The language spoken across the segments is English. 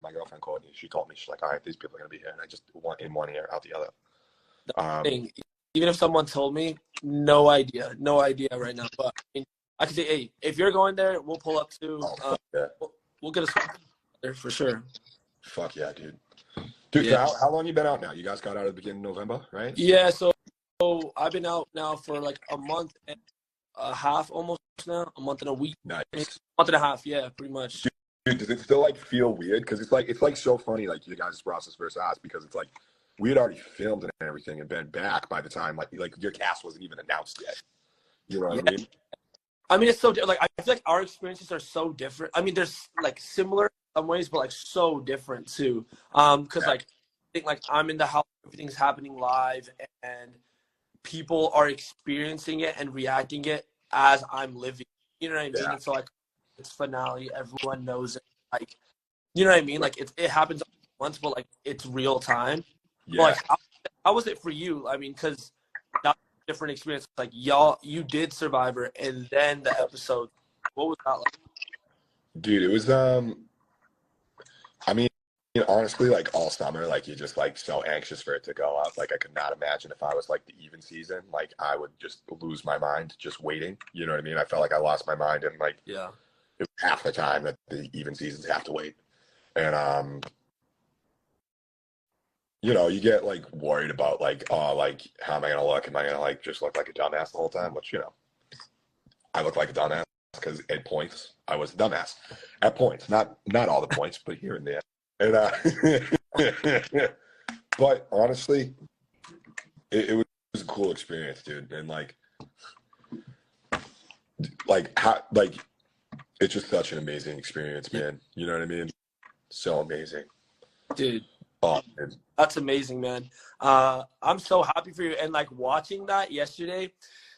my girlfriend Courtney, she told me, she's like, all right, these people are gonna be here, and I just went in one ear, out the other. Thing. Even if someone told me, no idea right now. But I mean, I could say, hey, if you're going there, we'll pull up too. Yeah. We'll get a there for sure. Fuck yeah, dude. Dude, Yeah. so how long you been out now? You guys got out at the beginning of November, right? Yeah, so I've been out now for like a month and a half almost now, a month and a week. Nice. Month and a half, yeah, pretty much. Dude, does it still like feel weird? Because it's like so funny, like you guys' process versus us, because it's like we had already filmed and everything and been back by the time like your cast wasn't even announced yet. You know what I mean? I mean, it's so like I feel like our experiences are so different. I mean, there's like similar in some ways, but like so different too. Because like I think like I'm in the house, everything's happening live, and people are experiencing it and reacting it as I'm living. You know what I mean? Yeah. And so like it's finale, everyone knows it. Like, you know what I mean? Like it happens once, but like it's real time. Yeah. But, like how was it for you? I mean, because that was a different experience. Like you did Survivor and then the episode. What was that like? Dude, it was I mean, honestly, like all summer, like you're just like so anxious for it to go up. Like I could not imagine if I was like the even season, like I would just lose my mind just waiting. You know what I mean? I felt like I lost my mind, and like it was half the time that the even seasons have to wait. And you know, you get like worried about like, oh, like how am I gonna look? Am I gonna like just look like a dumbass the whole time? Which, you know, I look like a dumbass because at points I was a dumbass. At points, not all the points, but here and there. And but honestly, it was a cool experience, dude. And like how like it's just such an amazing experience, man. You know what I mean? So amazing, dude. Oh, man. That's amazing, man. I'm so happy for you. And like watching that yesterday,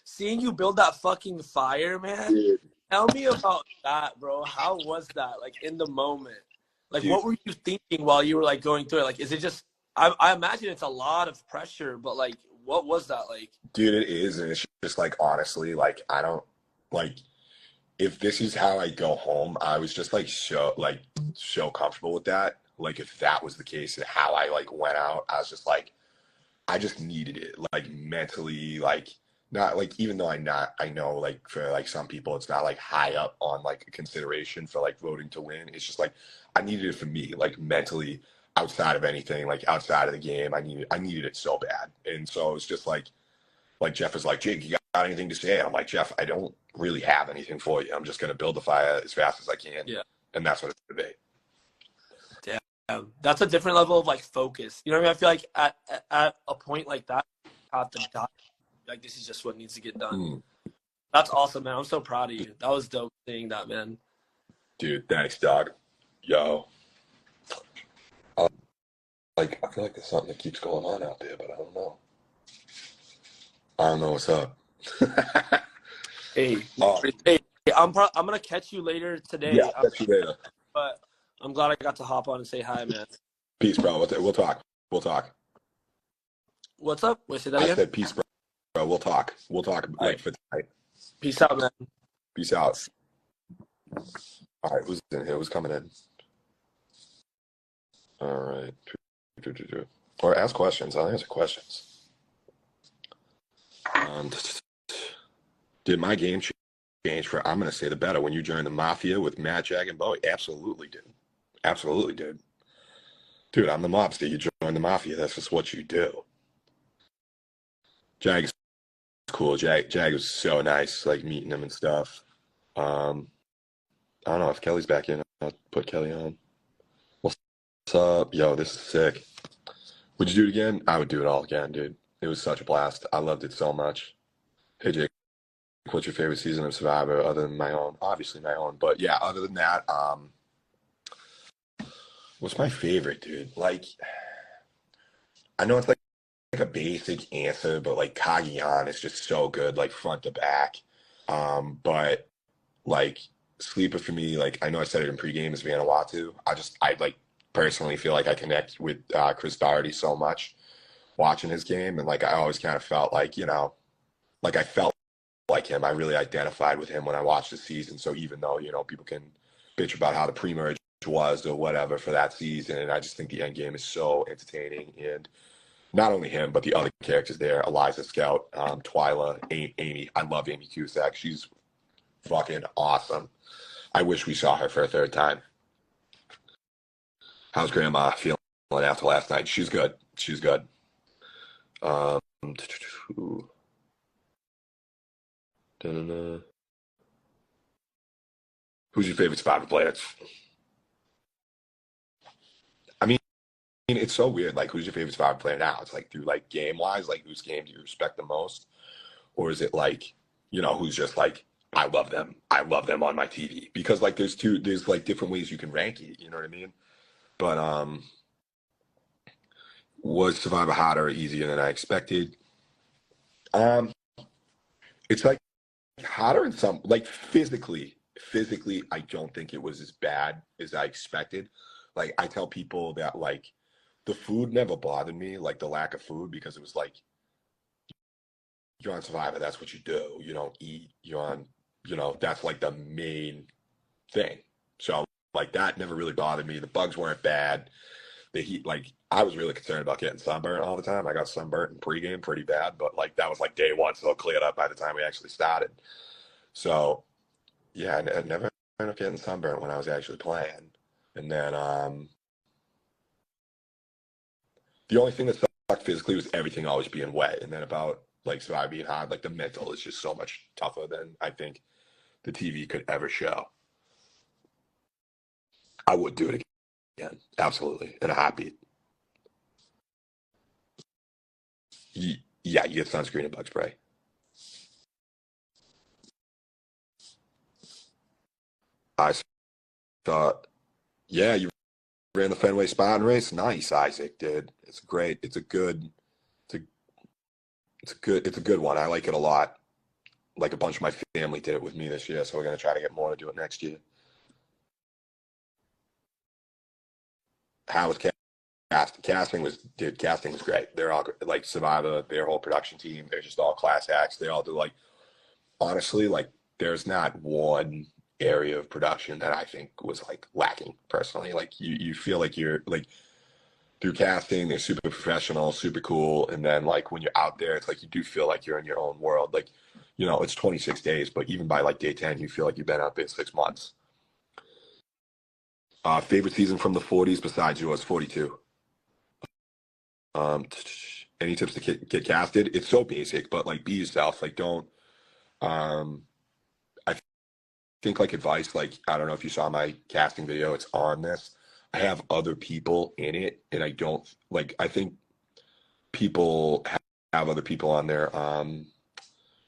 seeing you build that fucking fire, man. Dude. Tell me about that, bro. How was that? Like in the moment, like dude, what were you thinking while you were like going through it? Like, is it just? I imagine it's a lot of pressure, but like, what was that like? Dude, it is, and it's just like honestly, like I don't like. If this is how I go home, I was just like so comfortable with that. Like if that was the case and how I like went out, I was just like, I just needed it, like mentally, like not like, even though I know like for like some people, it's not like high up on like a consideration for like voting to win. It's just like, I needed it for me, like mentally outside of anything, like outside of the game. I needed it so bad. And so it's just like Jeff is like, Jake, you got anything to say? And I'm like, Jeff, I don't really have anything for you. I'm just going to build the fire as fast as I can. Yeah. And that's what it's going to be. That's a different level of like focus. You know what I mean? I feel like at a point like that, you have to die. Like this is just what needs to get done. That's awesome, man. I'm so proud of you. That was dope seeing that, man. Dude, thanks, dog. Yo. Like I feel like there's something that keeps going on out there, but I don't know. I don't know what's up. Hey, I'm gonna catch you later today. Yeah, I'll catch you later. But I'm glad I got to hop on and say hi, man. Peace, bro. We'll talk. What's up? Wait, say that again? I said peace, bro. We'll talk. Like for tonight. Peace out, man. Peace out. All right, who's in here? Who's coming in? All right. Or ask questions. I'll answer questions. Did my game change for, I'm going to say the better, when you joined the Mafia with Matt, Jag, and Bowie? Absolutely did. Absolutely did. Dude, I'm the mobster. You joined the Mafia. That's just what you do. Jag's cool. Jag was so nice, like meeting him and stuff. I don't know if Kelly's back in. I'll put Kelly on. What's up? Yo, this is sick. Would you do it again? I would do it all again, dude. It was such a blast. I loved it so much. Hey, Jake, what's your favorite season of Survivor other than my own? Obviously my own. But yeah, other than that, what's my favorite, dude? Like, I know it's like a basic answer, but like Cagayan is just so good, like front to back. But like sleeper for me, like I know I said it in pregame, is Vanuatu. I like personally feel like I connect with Chris Doherty so much watching his game, and like I always kind of felt like, you know, like I felt like him. I really identified with him when I watched the season. So even though, you know, people can bitch about how the pre-merge was or whatever for that season. And I just think the end game is so entertaining. And not only him, but the other characters there, Eliza Scout, Twyla, Amy. I love Amy Cusack. She's fucking awesome. I wish we saw her for a third time. How's Grandma feeling after last night? She's good. She's good. Who's your favorite Survivor player? I mean, it's so weird. Like, who's your favorite Survivor player now? It's like through like game wise, like whose game do you respect the most, or is it like, you know, who's just like, I love them. I love them on my TV, because like there's like different ways you can rank it. You know what I mean? But was Survivor harder or easier than I expected? Um, it's like harder in some, like physically. Physically, I don't think it was as bad as I expected. Like, I tell people that like the food never bothered me, like the lack of food, because it was like, you're on Survivor, that's what you do. You don't eat, you're on, you know, that's like the main thing. So like that never really bothered me. The bugs weren't bad. The heat, like I was really concerned about getting sunburnt all the time. I got sunburnt in pregame pretty bad, but like that was like day one, so it cleared up by the time we actually started. So yeah, I never ended up getting sunburnt when I was actually playing. And then the only thing that sucked physically was everything always being wet. And then about like Survivor being hard, like the mental is just so much tougher than I think the TV could ever show. I would do it again, absolutely, in a heartbeat. Yeah, you get sunscreen and bug spray. I thought, yeah, you ran the Fenway Spartan race. Nice, Isaac did. It's great. It's a, it's a good one. I like it a lot. Like a bunch of my family did it with me this year, so we're gonna try to get more to do it next year. How was casting? Casting was great. They're all like Survivor, their whole production team. They're just all class acts. They all do like, honestly, like there's not one area of production that I think was like lacking personally. Like you feel like you're like through casting, they're super professional, super cool. And then like when you're out there, it's like you do feel like you're in your own world. Like, you know, it's 26 days, but even by like day 10, you feel like you've been out there 6 months. Favorite season from the 40s besides yours, 42. Um, any tips to get casted? It's so basic, but like be yourself. Like don't. Um, I think like advice. Like I don't know if you saw my casting video. It's on this. I have other people in it, and I don't like. I think people have other people on their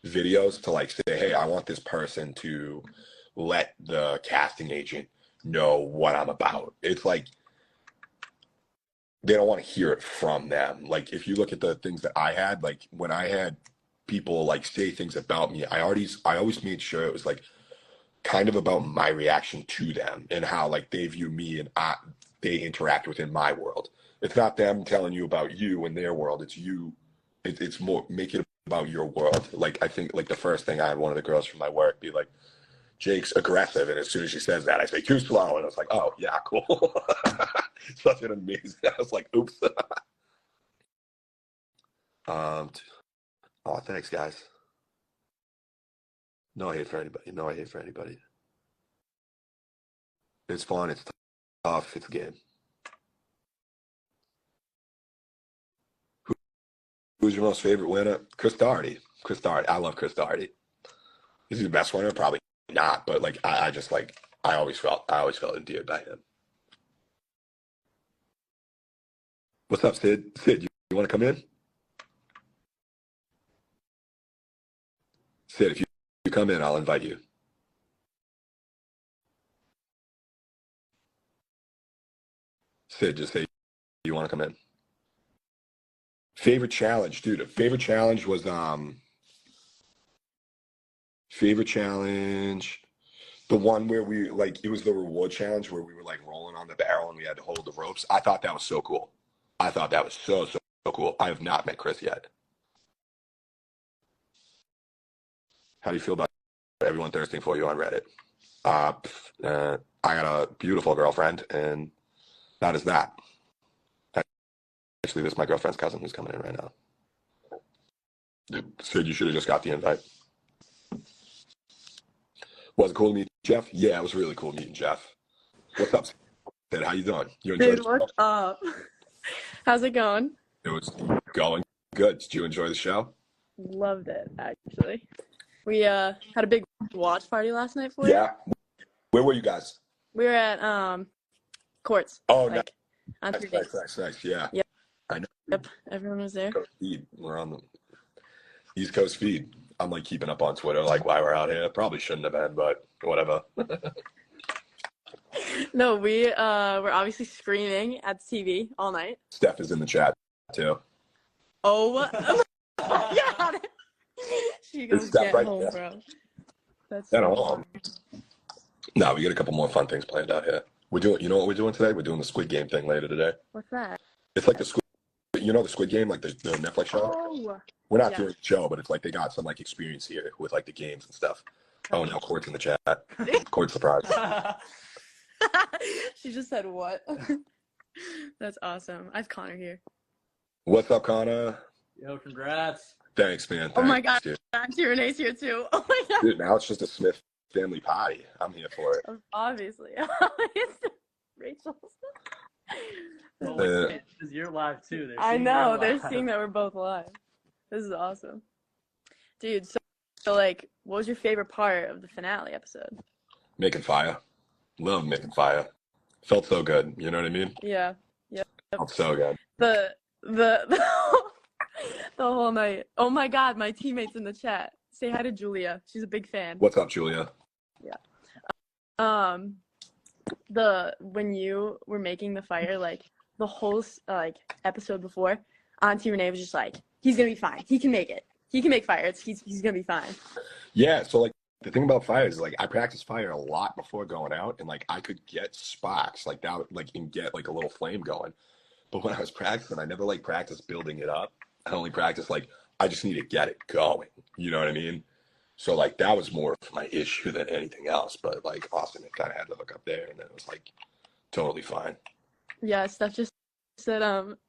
videos to like say, hey, I want this person to let the casting agent know what I'm about. It's like they don't want to hear it from them. Like if you look at the things that I had, like when I had people like say things about me, I always made sure it was like kind of about my reaction to them and how like they view me and they interact within my world. It's not them telling you about you and their world. It's you. It's more make it about your world. Like I think like the first thing I had one of the girls from my work be like, Jake's aggressive, and as soon as she says that, I say too slow, and I was like, oh yeah, cool. Such an amazing. I was like, oops. um, oh, thanks, guys. No hate for anybody. No hate for anybody. It's fun. It's tough. It's a game. Who's your most favorite winner? Chris Daugherty. Chris Daugherty. I love Chris Daugherty. Is he the best winner? Probably not. But like, I just like, I always felt endeared by him. What's up, Sid? Sid, you want to come in? Sid, if you come in, I'll invite you. Sid, just say you want to come in. Favorite challenge, dude. Favorite challenge was favorite challenge. The one where we like it was the reward challenge where we were like rolling on the barrel and we had to hold the ropes. I thought that was so cool. I thought that was so cool. I have not met Chris yet. How do you feel about everyone thirsting for you on Reddit? Uh, I got a beautiful girlfriend, and that is that. Actually, this is my girlfriend's cousin who's coming in right now. Sid, you should have just got the invite. Was it cool to meet Jeff? Yeah, it was really cool meeting Jeff. What's up, Sid? How you doing? You enjoyed Dude, what's up? How's it going? It was going good. Did you enjoy the show? Loved it, actually. We had a big watch party last night for you. Yeah. Where were you guys? We were at Courts. Oh, like, on nice, 3 days. nice. Yeah. Yep. I know. Yep, everyone was there. Feed. We're on the East Coast feed. I'm like keeping up on Twitter, like why we're out here. Probably shouldn't have been, but whatever. No, we were obviously screaming at the TV all night. Steph is in the chat too. Oh my God. She goes, Steph get right home, there. bro. That's Get so home. funny. No, we got a couple more fun things planned out here. We're doing, you know what we're doing today? We're doing the Squid Game thing later today. What's that? It's like the Squid, you know, the Squid Game, like the Netflix show. Oh. We're not Yeah. doing the show, but it's like they got some like experience here with like the games and stuff. Oh, now Court's in the chat. Court's surprised. She just said what? That's awesome. I have Connor here. What's up, Connor? Yo, congrats. Thanks, man. Oh my Thanks, God. dude. Auntie Renee's here too. Oh my God. Dude, now it's just a Smith family party. I'm here for it. Obviously. Rachel's. Well, Uh, because you're live too. They're I seeing know. you're They're live. seeing that we're both live. This is awesome. Dude, so like, what was your favorite part of the finale episode? Making fire. Love making fire. Felt so good. You know what I mean? Yeah. Felt so good. The the whole night. Oh my God, my teammates in the chat. Say hi to Julia. She's a big fan. What's up, Julia? When you were making the fire, like the whole like episode before, Auntie Renee was just like, he's gonna be fine. He can make it. He can make fire. He's gonna be fine. Yeah, so like the thing about fire is like I practice fire a lot before going out, and like I could get sparks like that, like and get like a little flame going. But when I was practicing, I never like practiced building it up. I only practiced like I just need to get it going. You know what I mean? So like that was more of my issue than anything else. But like Austin, it kind of had to look up there, and then it was like totally fine. Yeah, Steph just said,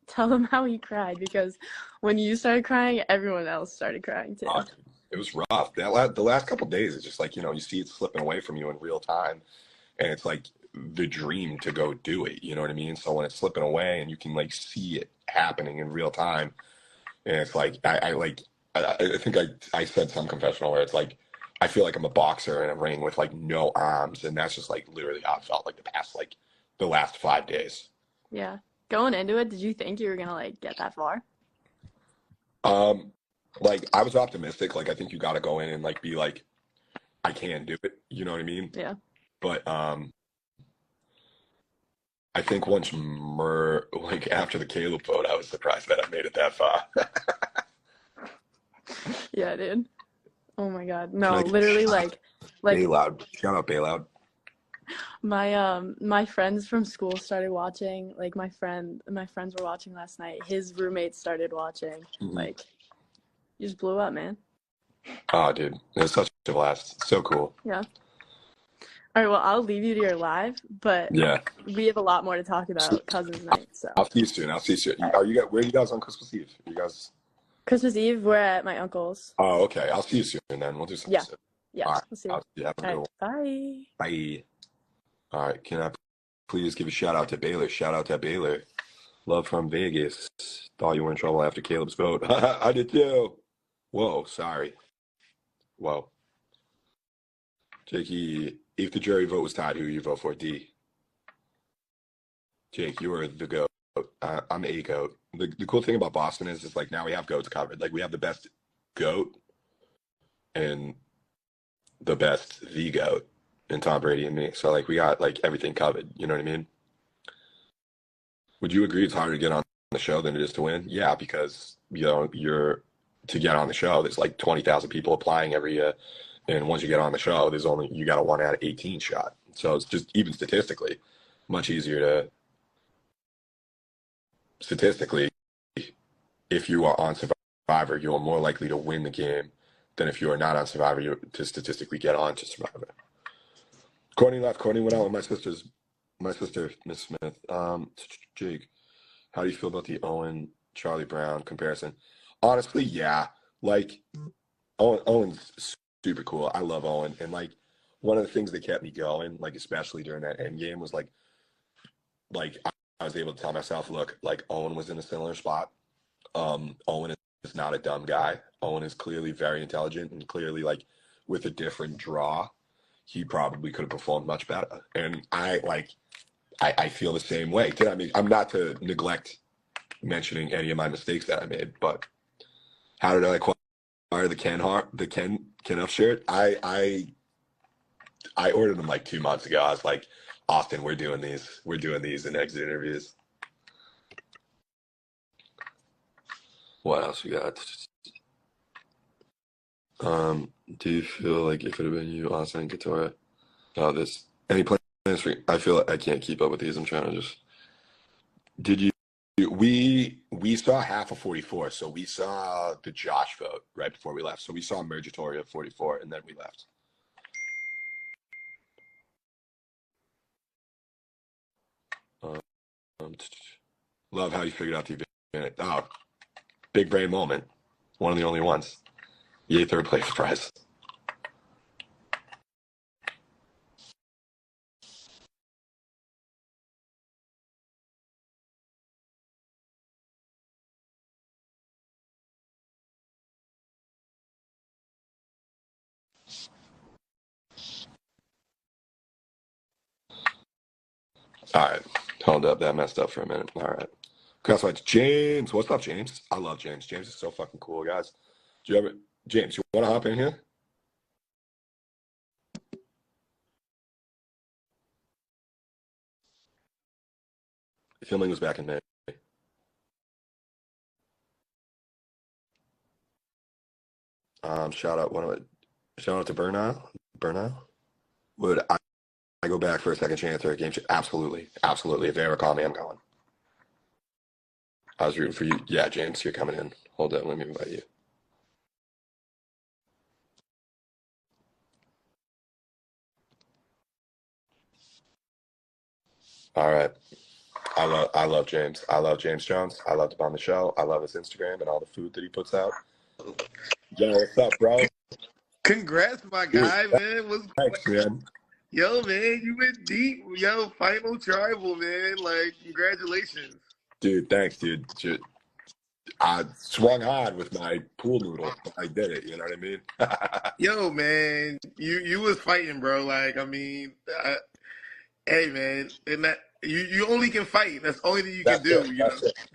tell him how he cried, because when you started crying, everyone else started crying too. It was rough. The last couple of days, it's just like, you know, you see it slipping away from you in real time, and it's like the dream to go do it. You know what I mean? So when it's slipping away and you can like see it happening in real time, and it's like I think I said some confessional where it's like I feel like I'm a boxer in a ring with like no arms, and that's just like literally how it felt like the last 5 days. Yeah. Going into it, did you think you were gonna like get that far? Like I was optimistic. Like I think you got to go in and like be like, I can do it. You know what I mean? Yeah. But I think once like after the Caleb vote, I was surprised that I made it that far. Yeah, dude. Oh my God. No, Like, literally like Bayloud. Shout out Bayloud. my friends from school started watching. Like my friends were watching last night. His roommates started watching. Mhm. Like, you just blew up, man. Oh, dude, it was such a blast. So cool. Yeah. All right, well, I'll leave you to your live, but Yeah, we have a lot more to talk about Cousins Night. So I'll see you soon. I'll see you soon. Are you guys? Where are you guys on Christmas Eve? You guys? Christmas Eve, we're at my uncle's. Oh, okay. I'll see you soon. Then we'll do something. Yeah. soon. Yeah, All right. we'll see. Have a All good right, one. bye. Bye. All right. Can I please give a shout out to Baylor? Shout out to Baylor. Love from Vegas. Thought you were in trouble after Caleb's vote. I did too. Whoa, sorry. Whoa. Jakey, if the jury vote was tied, who you vote for? D. Jake, you are the GOAT. I'm a GOAT. The cool thing about Boston is like now we have GOATs covered. Like we have the best GOAT and the best the GOAT in Tom Brady and me. So like we got like everything covered. You know what I mean? Would you agree it's harder to get on the show than it is to win? Yeah, because you know to get on the show, there's like 20,000 people applying every year. And once you get on the show, you got a 1 out of 18 shot. So it's just even statistically much easier to statistically, if you are on Survivor, you are more likely to win the game than if you are not on Survivor to statistically get on to Survivor. Courtney left. Courtney went out with my sister, Miss Smith. Jake, how do you feel about the Owen Charlie Brown comparison? Honestly, yeah. Like Owen's super cool. I love Owen, and like one of the things that kept me going, like especially during that end game, was like I was able to tell myself, look, like Owen was in a similar spot. Owen is not a dumb guy. Owen is clearly very intelligent and clearly like with a different draw, he probably could have performed much better. And I feel the same way. I mean, I'm not to neglect mentioning any of my mistakes that I made, but how did I acquire the Kenneth shirt? I ordered them like 2 months ago. I was like, Austin, we're doing these in exit interviews. What else we got? Do you feel like if it had been you, Austin and Katora? Any plans for? I feel like I can't keep up with these. I'm trying to just. Did you? We saw half of 44, so we saw the Josh vote right before we left. So we saw Mergatory of 44, and then we left. Love how you figured out the event. Oh, big brain moment. One of the only ones. Yay, third place prize. All right. Hold up. That messed up for a minute. All right. Crosswatch James. What's up, James? I love James. James is so fucking cool, guys. James, you want to hop in here? Filming was back in May. Shout out to Burnout. Would I go back for a second chance or a game? Absolutely. If they ever call me, I'm going. I was rooting for you. Yeah, James, you're coming in. Hold on, let me invite you. All right. I love James. I love James Jones. I love him on the show. I love his Instagram and all the food that he puts out. Yo, what's up, bro? Congrats, my guy, man. Thanks, man. Yo, man, you went deep. Yo, final tribal, man. Like, congratulations. Dude, thanks, dude. I swung hard with my pool noodle. I did it. You know what I mean? Yo, man, you was fighting, bro. Like, I mean, hey, man, and that you only can fight. That's the only thing you can do.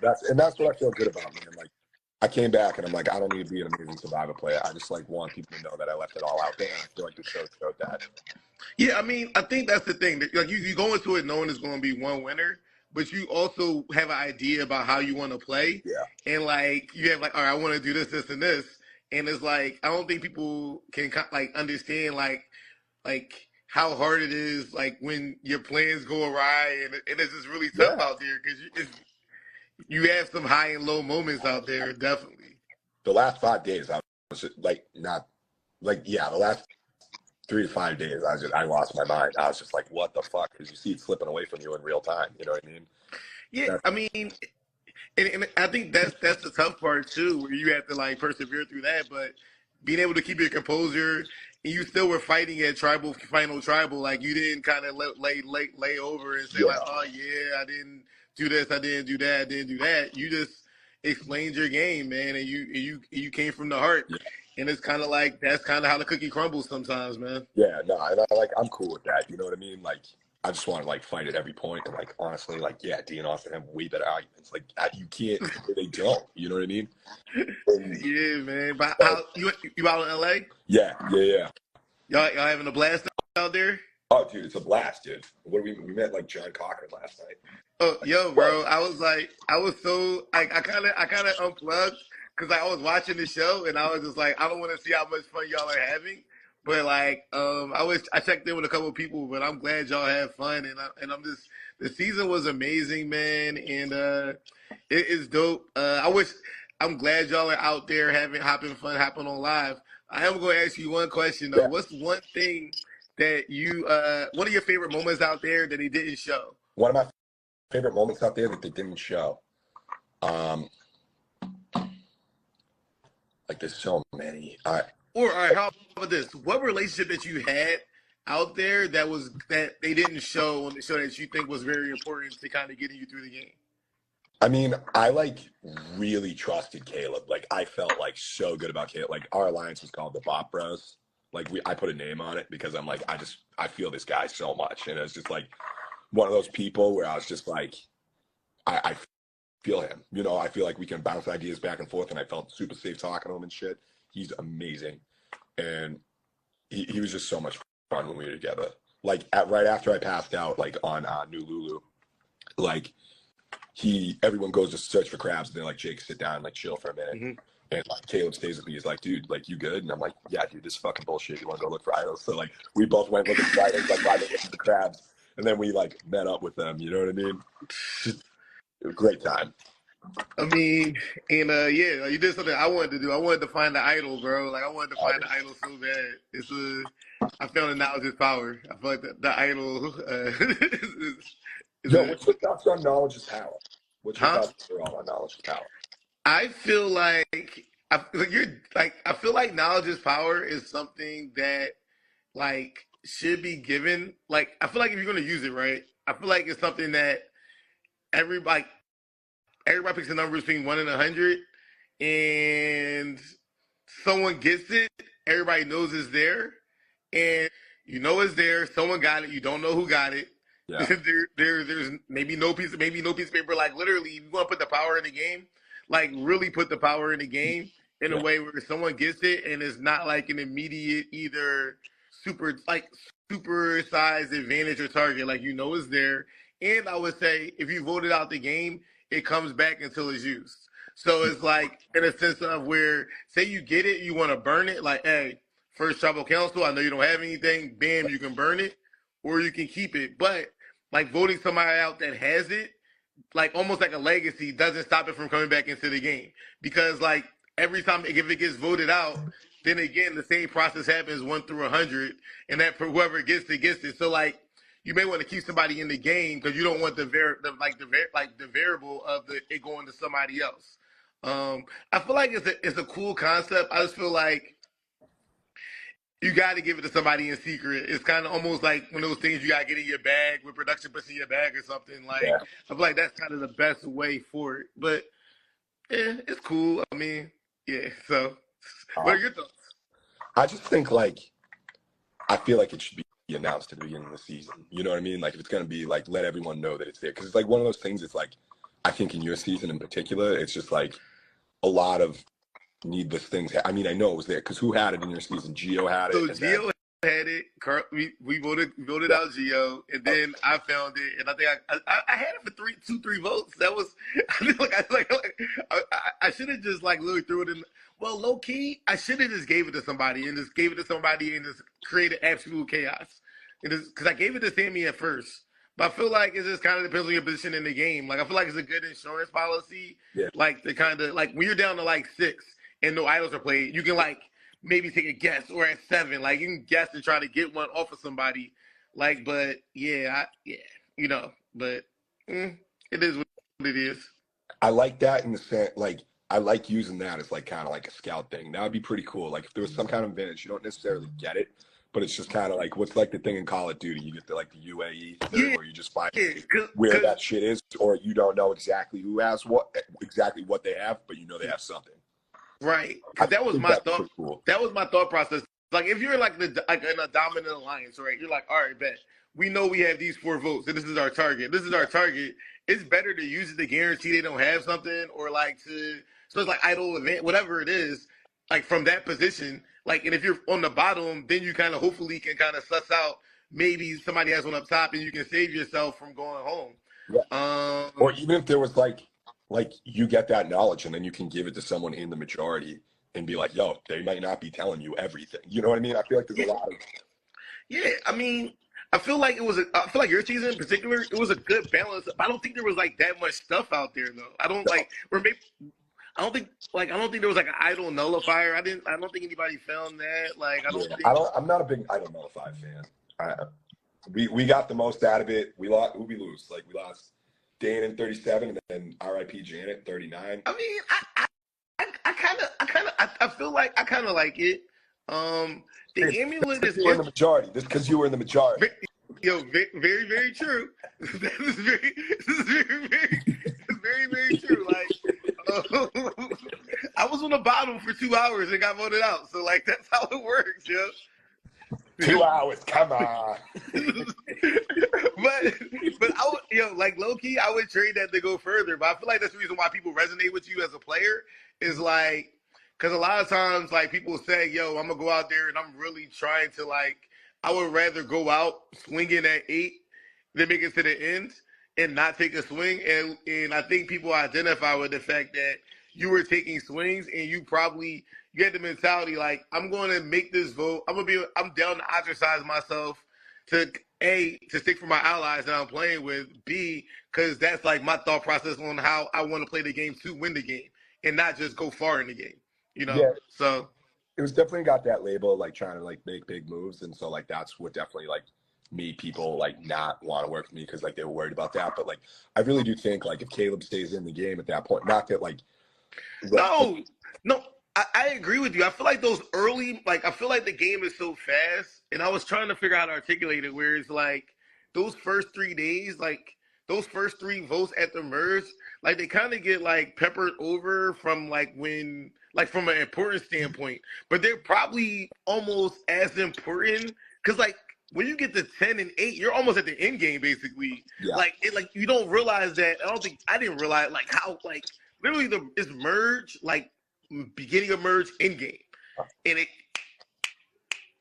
That's what I feel good about, man. Like, I came back and I'm like, I don't need to be an amazing Survivor player. I just like want people to know that I left it all out there. And I feel like the show showed that. Yeah, I mean, I think that's the thing. Like, you go into it knowing there's going to be one winner, but you also have an idea about how you want to play. Yeah. And like, you have like, all right, I want to do this, this, and this. And it's like, I don't think people can like understand like how hard it is, like when your plans go awry, and it's just really tough out there because you have some high and low moments out there, definitely. The last 5 days, I was just, the last 3 to 5 days, I lost my mind. I was just like, what the fuck? Because you see it slipping away from you in real time. You know what I mean? Yeah, I mean, and I think that's the tough part too, where you have to like persevere through that, but being able to keep your composure, and you still were fighting at final tribal, like you didn't kind of lay over and say like, oh yeah, I didn't do this, I didn't do that, I didn't do that. You just explained your game, man, and you came from the heart. Yeah. And it's kind of like that's kind of how the cookie crumbles sometimes, man. Yeah, no, and I'm cool with that. You know what I mean? Like, I just want to like fight at every point, and like honestly, like Dee and Austin have way better arguments. Like you can't, they don't. You know what I mean? Yeah, man. But how, you out in LA? Yeah. Y'all having a blast out there? Oh, dude, it's a blast, dude. We met like John Cochran last night. Oh, yo, bro, I was so I kind of unplugged. Because I was watching the show and I was just like, I don't want to see how much fun y'all are having, but like, I checked in with a couple of people, but I'm glad y'all had fun, and I'm just, the season was amazing, man, and it is dope. I'm glad y'all are out there hopping on live. I am going to ask you one question though. Yeah. What's one thing that you one of your favorite moments out there that they didn't show? One of my favorite moments out there that they didn't show. Like there's so many. Or all right, how about this? What relationship that you had out there that they didn't show on the show that you think was very important to kind of getting you through the game? I mean, I like really trusted Caleb. Like I felt like so good about Caleb. Like our alliance was called the Bop Bros. Like I put a name on it because I'm like, I feel this guy so much. And it's just like one of those people where I was just like, I feel him. You know, I feel like we can bounce ideas back and forth, and I felt super safe talking to him and shit. He's amazing. And he was just so much fun when we were together. Like right after I passed out, like on New Lulu, like everyone goes to search for crabs, and they're like, Jake, sit down, like chill for a minute. Mm-hmm. And like Caleb stays with me. He's like, dude, like you good? And I'm like, yeah, dude, this is fucking bullshit. You want to go look for idols? So like we both went looking for idols, like riding with the crabs, and then we like met up with them. You know what I mean? Just a great time. I mean, and yeah, you did something I wanted to do. I wanted to find the idol, bro. Like I wanted to find the idol so bad. I found the knowledge is power. I feel like the idol. What's your thoughts on knowledge is power? What's your thoughts on knowledge is power? I feel like I feel like knowledge is power is something that like should be given. Like I feel like if you're gonna use it, right? I feel like it's something that everybody picks a number between 1 and 100, and someone gets it. Everybody knows it's there, and you know it's there. Someone got it. You don't know who got it. Yeah. There's maybe no piece of paper. Like literally, if you want to put the power in the game, like really put the power in the game in a way where someone gets it and it's not like an immediate either super sized advantage or target. Like you know it's there. And I would say if you voted out the game, it comes back until it's used. So it's like in a sense of where, say you get it, you want to burn it. Like, hey, first tribal council, I know you don't have anything. Bam, you can burn it, or you can keep it. But like voting somebody out that has it, like almost like a legacy, doesn't stop it from coming back into the game. Because like every time if it gets voted out, then again the same process happens 1 through 100, and that for whoever gets it. So like, you may want to keep somebody in the game because you don't want the variable of it going to somebody else. I feel like it's a cool concept. I just feel like you got to give it to somebody in secret. It's kind of almost like one of those things you got to get in your bag with production puts in your bag or something. Like I feel like that's kind of the best way for it. But yeah, it's cool. I mean, yeah. So, what are your thoughts? I just think like I feel like it should be announced at the beginning of the season. You know what I mean? Like if it's going to be like, let everyone know that it's there. Cause it's like one of those things. It's like, I think in your season in particular, it's just like a lot of needless things. I mean, I know it was there. Cause who had it in your season? Gio had it. So Gio had it. We voted out Gio, and then I found it, and I think I had it for 2-3 votes. That was I should have just like literally threw it in. Well, low key, I should have just gave it to somebody and just created absolute chaos. Because I gave it to Sammy at first, but I feel like it just kind of depends on your position in the game. Like I feel like it's a good insurance policy. Yeah. Like the kind of like when you're down to like 6 and no idols are played, you can like maybe take a guess, or at 7, like you can guess and try to get one off of somebody. Like, but but it is what it is. I like that in the sense, like I like using that as like kind of like a scout thing. That would be pretty cool. Like if there was some kind of advantage, you don't necessarily get it, but it's just kind of like what's like the thing in Call of Duty. You get the like the UAE thing where you just find where that shit is, or you don't know exactly who has what they have, but you know they have something. Right. That was my thought. Cool. That was my thought process. Like if you're like in a dominant alliance, right? You're like, all right, bet. We know we have these 4 votes, and this is our target. It's better to use it to guarantee they don't have something, or like so it's like idle event, whatever it is, like from that position. Like, and if you're on the bottom, then you kind of hopefully can kind of suss out maybe somebody has one up top, and you can save yourself from going home. Yeah. Or even if there was like you get that knowledge and then you can give it to someone in the majority and be like, yo, they might not be telling you everything. You know what I mean? I feel like there's a lot of. Yeah, I mean, I feel like your season in particular, it was a good balance. I don't think there was like that much stuff out there though. I don't think there was like an idol nullifier. I don't think anybody found that. Like I'm not a big idol nullifier fan. We got the most out of it. We lost. Who we lose? Like we lost Dane in 37, and then R.I.P. Janet 39. I mean, I feel like I kind of like it. The amulet is you were in the majority. This because you were in the majority. Yo, very, very true. This is very true. Like, I was on the bottom for 2 hours and got voted out. So, like, that's how it works, yo. 2 hours, come on. but I would, like low key, I would trade that to go further. But I feel like that's the reason why people resonate with you as a player is like, because a lot of times, like people say, yo, I'm gonna go out there and I'm really trying to like, I would rather go out swinging at 8 than make it to the end and not take a swing. And I think people identify with the fact that you were taking swings and you had the mentality like, I'm going to make this vote. I'm down to ostracize myself to stick for my allies that I'm playing with. B, because that's like my thought process on how I want to play the game to win the game and not just go far in the game. Yeah. So it was definitely got that label, like trying to like make big moves. And so like, that's what definitely like made people like not want to work with me because like they were worried about that. But like, I really do think like if Caleb stays in the game at that point, not that like. No, I agree with you. I feel like those early, like I feel like the game is so fast and I was trying to figure out how to articulate it where it's like those first 3 days, like those first 3 votes at the merge, like they kind of get like peppered over from like when, like from an importance standpoint, but they're probably almost as important because like when you get to 10 and 8, you're almost at the end game basically. Yeah. Like you don't realize that. I didn't realize like how like literally it's merge like beginning of merge end game, and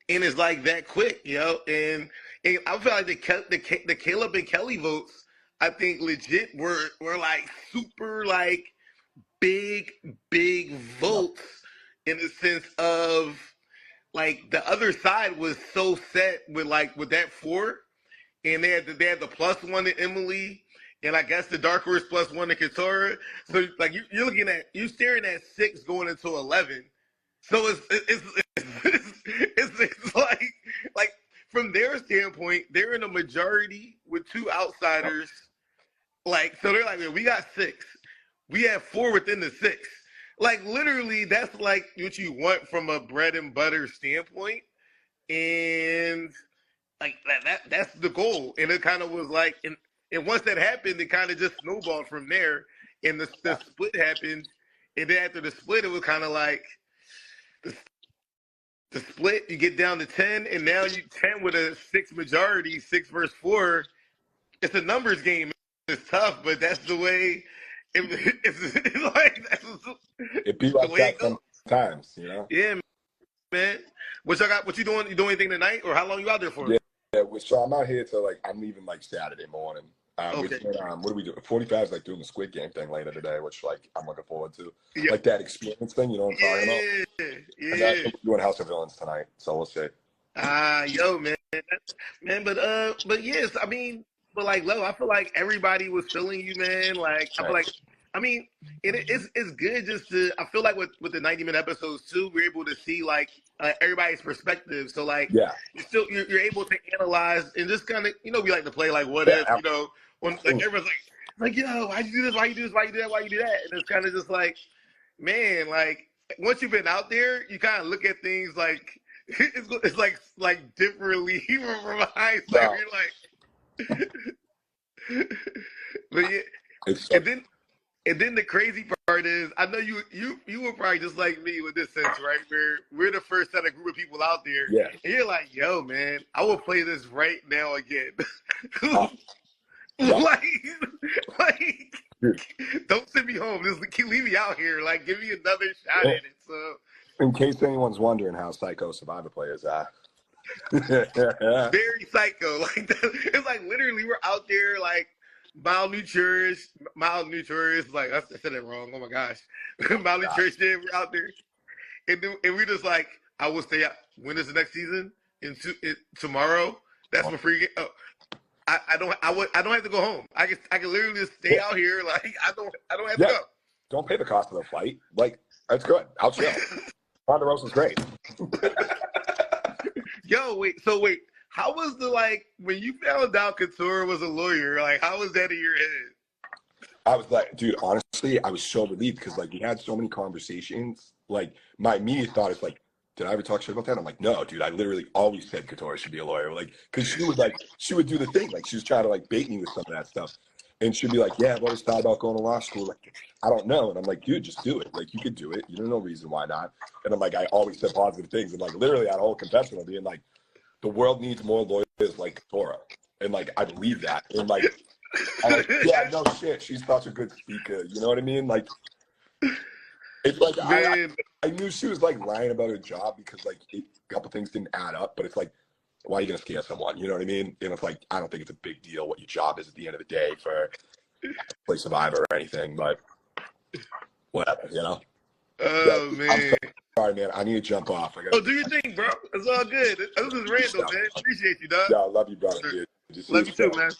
it's like that quick, And I feel like the Caleb and Kelly votes, I think legit were like super like big votes in the sense of like the other side was so set with that 4, and they had the +1 to Emily, and I guess the Dark Horse +1 to Katara. So like you're staring at 6 going into 11. So it's like from their standpoint, they're in a majority with 2 outsiders. Like so they're like, we got 6. We have 4 within the 6. Like literally, that's like what you want from a bread and butter standpoint, and like that's the goal. And it kind of was like, and once that happened, it kind of just snowballed from there. And the split happened, and then after the split, it was kind of like the split. You get down to 10, and now you 10 with a 6 majority, 6 versus 4. It's a numbers game. It's tough, but that's the way. It's like it be like that sometimes, Yeah, man. What you doing? You doing anything tonight, or how long you out there for? Yeah. So I'm out here till like I'm leaving like Saturday morning. Okay. What do we do? 45 is like doing the Squid Game thing later today, which like I'm looking forward to. Yeah. Like that experience thing, you know what I'm talking about? Yeah. And that's doing House of Villains tonight, so we'll see. Yo, man, but yes, I mean, but like, Lo, I feel like everybody was feeling you, man. Like, I feel like, I mean, it's good just to. I feel like with the 90-minute episodes too, we're able to see like everybody's perspective. So like, yeah, you're able to analyze and just kind of, we like to play like what if, when like everyone's like, yo, why'd you do this? Why you do this? Why you do that? Why you do that? And it's kind of just like, man, like once you've been out there, you kind of look at things like it's like differently even from hindsight. No. You're like, but yeah, and then the crazy part is, I know you were probably just like me with this sense, right? Where we're the first set of group of people out there, yeah. And you're like, yo, man, I will play this right now again. Like, don't send me home. Just leave me out here. Like, give me another shot at it. So, in case anyone's wondering how Psycho Survivor players are, very psycho. Like, it's like literally we're out there like malnourished. Like I said it wrong. Oh my gosh, malnourished. Yeah, we're out there, and we're just like, I will stay out. When is the next season? Tomorrow. That's my free game. Oh, I don't have to go home. I can literally just stay out here. Like I don't have to go. Don't pay the cost of the flight. Like that's good. I'll chill. Ponderosa's great. Yo, wait. how was the like when you found out Couture was a lawyer? Like, how was that in your head? I was like, dude, honestly, I was so relieved because like we had so many conversations. Like my immediate thought is like, did I ever talk shit about that? I'm like, no, dude, I literally always said Couture should be a lawyer. Like, because she would do the thing. Like, she was trying to like bait me with some of that stuff. And she'd be like, yeah, I've always thought about going to law school. Like, I don't know. And I'm like, dude, just do it. Like, you could do it. There's no reason why not. And I'm like, I always said positive things. And like, literally, I had a whole confessional being like, the world needs more lawyers like Couture. And like, I believe that. And like, I'm like, yeah, no shit. She's such a good speaker. You know what I mean? Like, it's like, I knew she was like lying about her job because like a couple things didn't add up. But it's like, why are you going to scare someone? You know what I mean? And it's like, I don't think it's a big deal what your job is at the end of the day for play Survivor or anything, but whatever, you know? Oh, yeah, man. Sorry, man. I need to jump off. Oh, do your thing, bro. It's all good. This is random, man. Appreciate you, dog. Yeah, I love you, brother. Dude. Love you too, man.